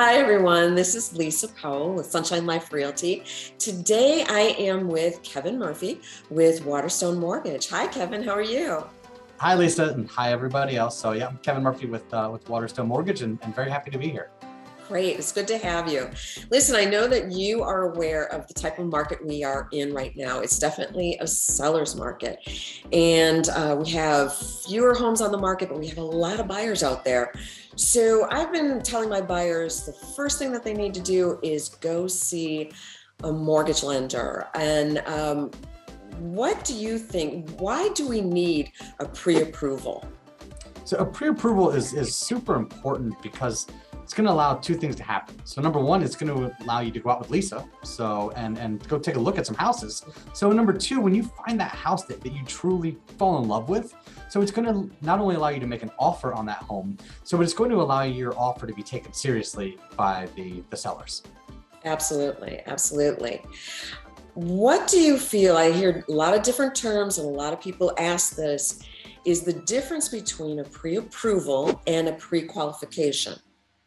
Hi, everyone. This is Lisa Powell with Sunshine Life Realty. Today, I am with Kevin Murphy with Waterstone Mortgage. Hi, Kevin. How are you? Hi, Lisa, and hi, everybody else. So yeah, I'm Kevin Murphy with Waterstone Mortgage, and very happy to be here. Great. It's good to have you. Listen, I know that you are aware of the type of market we are in right now. It's definitely a seller's market. And we have fewer homes on the market, but we have a lot of buyers out there. So I've been telling my buyers the first thing that they need to do is go see a mortgage lender. And what do you think? Why do we need a pre-approval? So a pre-approval is super important because it's going to allow two things to happen. So number one, it's going to allow you to go out with Lisa, and go take a look at some houses. So number two, when you find that house that you truly fall in love with, so it's going to not only allow you to make an offer on that home, but it's going to allow your offer to be taken seriously by the sellers. Absolutely, absolutely. What do you feel? I hear a lot of different terms and a lot of people ask this, is the difference between a pre-approval and a pre-qualification?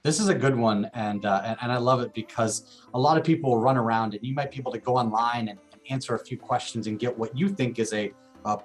This is a good one, and I love it because a lot of people will run around, and you might be able to go online and answer a few questions and get what you think is a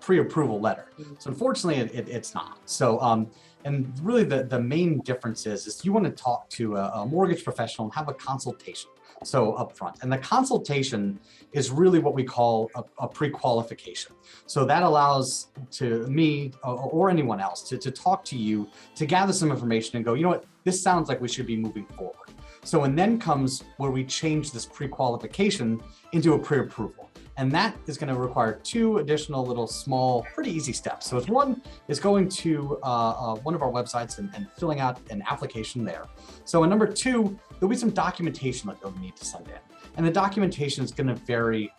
pre-approval letter. So unfortunately, it's not. So and really the main difference is you want to talk to a mortgage professional and have a consultation. So upfront, and the consultation is really what we call a pre-qualification. So that allows to me or anyone else to talk to you, to gather some information and go, you know what, this sounds like we should be moving forward. So and then comes where we change this pre-qualification into a pre-approval. And that is going to require two additional little small, pretty easy steps. So it's one is going to one of our websites and filling out an application there. So in number two, there'll be some documentation that you'll need to send in. And the documentation is going to vary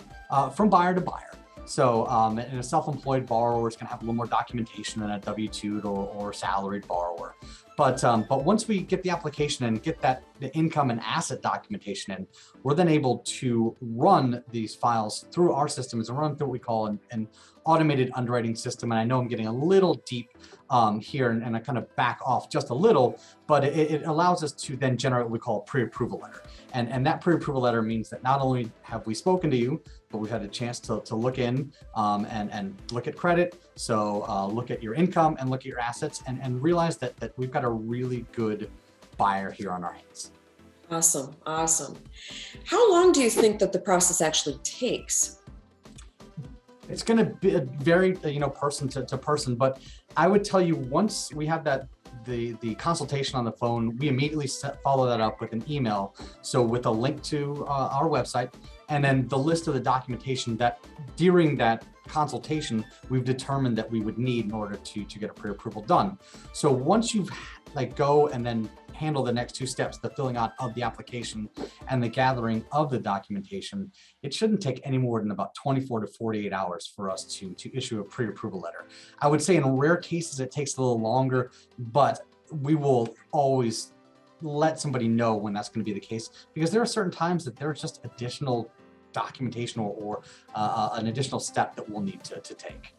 from buyer to buyer. So in a self-employed borrower is going to have a little more documentation than a W-2 or salaried borrower. But once we get the application and get the income and asset documentation in, we're then able to run these files through our systems and run through what we call an automated underwriting system. And I know I'm getting a little deep here, and I kind of back off just a little, but it allows us to then generate what we call a pre-approval letter. And that pre-approval letter means that not only have we spoken to you, but we've had a chance to look in and look at credit. So look at your income and look at your assets and realize that we've got a really good buyer here on our hands. Awesome, awesome. How long do you think that the process actually takes? It's going to be vary, person to person, but I would tell you once we have the consultation on the phone, we immediately follow that up with an email. So with a link to our website, and then the list of the documentation that during that consultation, we've determined that we would need in order to get a pre-approval done. So once you've go and then handle the next two steps, the filling out of the application and the gathering of the documentation, it shouldn't take any more than about 24 to 48 hours for us to issue a pre-approval letter. I would say in rare cases, it takes a little longer, but we will always let somebody know when that's going to be the case, because there are certain times that there's just additional documentation or an additional step that we'll need to take.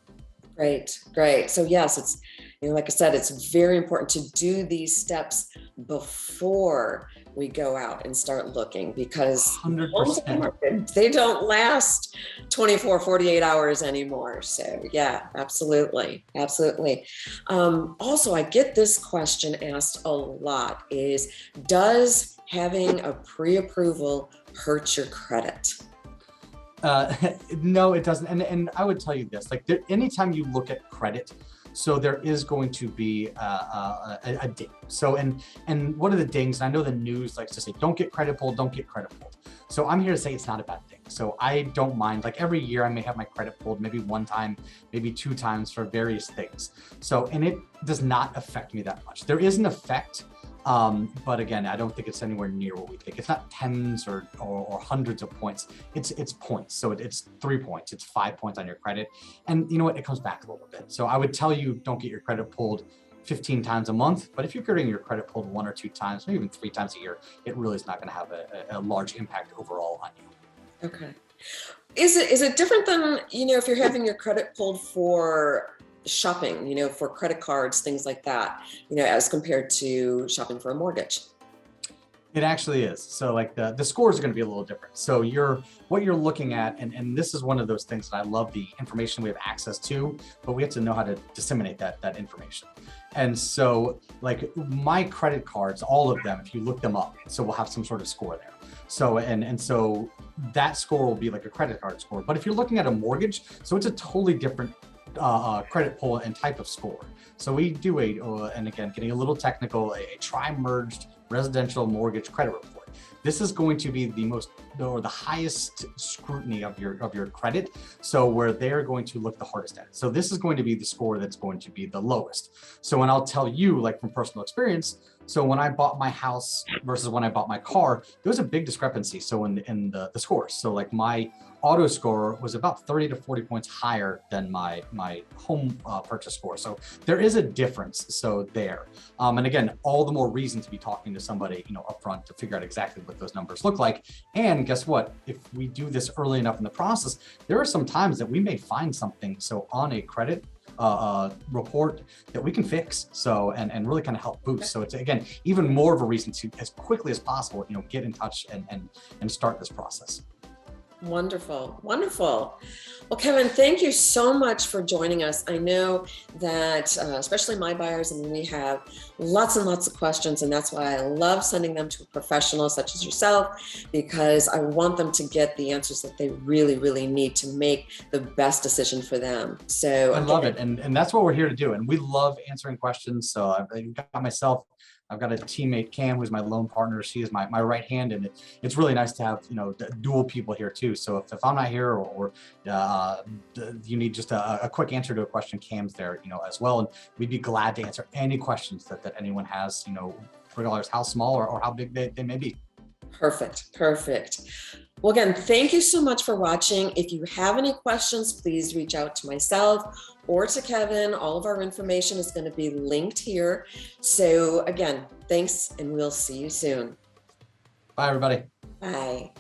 Great, great. So yes, it's, like I said, it's very important to do these steps before we go out and start looking, because 100%. They don't last 24, 48 hours anymore. So yeah, absolutely, absolutely. Also, I get this question asked a lot is, does having a pre-approval hurt your credit? No, it doesn't. And I would tell you this, anytime you look at credit, so there is going to be a ding. So, and what are the dings? And I know the news likes to say, don't get credit pulled, don't get credit pulled. So I'm here to say it's not a bad thing. So I don't mind, every year I may have my credit pulled, maybe one time, maybe two times for various things. So, and it does not affect me that much. There is an effect. But again, I don't think it's anywhere near what we think. It's not tens or hundreds of points. It's points. So it's 3 points. It's 5 points on your credit. And you know what? It comes back a little bit. So I would tell you, don't get your credit pulled 15 times a month. But if you're getting your credit pulled 1 or 2 times, maybe even 3 times a year, it really is not going to have a large impact overall on you. Okay. Is it different than, if you're having your credit pulled for shopping, for credit cards, things like that, as compared to shopping for a mortgage? It actually is. So like the scores are going to be a little different. So what you're looking at, and this is one of those things that I love the information we have access to, but we have to know how to disseminate that information. And so like my credit cards, all of them, if you look them up, so we'll have some sort of score there. So and so that score will be like a credit card score. But if you're looking at a mortgage, so it's a totally different credit pull and type of score. So we do and again, getting a little technical, a tri-merged residential mortgage credit report. This is going to be the highest scrutiny of your credit. So where they're going to look the hardest at it. So this is going to be the score that's going to be the lowest. So when I'll tell you, like from personal experience, so when I bought my house versus when I bought my car, there was a big discrepancy. So in the scores, so like my auto score was about 30 to 40 points higher than my home purchase score. So there is a difference. So there, and again, all the more reason to be talking to somebody, upfront to figure out exactly what those numbers look like. And guess what? If we do this early enough in the process, there are some times that we may find something. So on a credit report that we can fix. So, and really kind of help boost. So it's, again, even more of a reason to, as quickly as possible, get in touch and start this process. Wonderful. Wonderful. Well, Kevin, thank you so much for joining us. I know that, especially my buyers, we have lots and lots of questions, and that's why I love sending them to a professional such as yourself, because I want them to get the answers that they really, really need to make the best decision for them. So I love it. And that's what we're here to do. And we love answering questions. So I've got myself, I've got a teammate, Cam, who's my loan partner. She is my right hand, and it's really nice to have dual people here too. So if I'm not here, or you need just a quick answer to a question, Cam's there, as well, and we'd be glad to answer any questions that anyone has, regardless how small or how big they may be. Perfect. Perfect. Well, again, thank you so much for watching. If you have any questions, please reach out to myself or to Kevin. All of our information is going to be linked here. So again, thanks, and we'll see you soon. Bye, everybody. Bye.